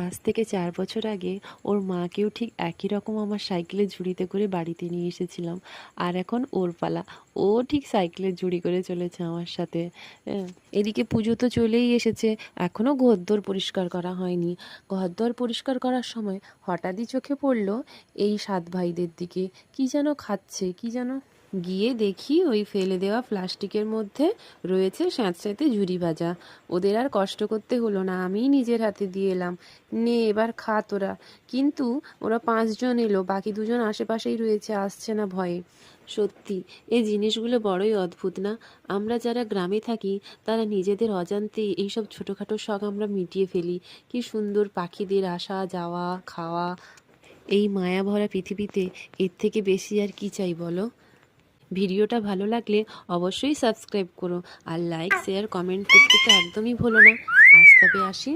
আজ থেকে ৪ বছর আগে ওর মাকেও ঠিক একই রকম আমার সাইকেলের ঝুড়িতে করে বাড়িতে নিয়ে এসেছিলাম। আর এখন ওর পালা। ও ঠিক সাইকেলের ঝুড়ি করে চলেছে আমার সাথে। হ্যাঁ, এদিকে পুজো তো চলেই এসেছে, এখনও ঘরদোর পরিষ্কার করা হয়নি। ঘরদোর পরিষ্কার করার সময় হঠাৎই চোখে পড়ল এই ৭ ভাইদের দিকে। কি যেন খাচ্ছে, কি যেন। গিয়ে দেখি ওই ফেলে দেওয়া প্লাস্টিকের মধ্যে রয়েছে স্যাঁতস্যাঁতে ঝুরি ভাজা। ওদের আর কষ্ট করতে হলো না, আমিই নিজের হাতে দিয়ে এলাম। নে এবার খা তোরা। কিন্তু ওরা ৫ জন এলো, বাকি ২ জন আশেপাশেই রয়েছে, আসছে না ভয়ে। সত্যি এই জিনিসগুলো বড়ই অদ্ভুত না? আমরা যারা গ্রামে থাকি তারা নিজেদের অজান্তেই এইসব ছোটোখাটো শখ আমরা মিটিয়ে ফেলি। কি সুন্দর পাখিদের আসা যাওয়া, খাওয়া। এই মায়া ভরা পৃথিবীতে এর থেকে বেশি আর কি চাই বলো? ভিডিওটা ভালো লাগলে অবশ্যই সাবস্ক্রাইব করো, আর লাইক শেয়ার কমেন্ট করতে তো একদমই ভুলো না। আজ তবে আসি।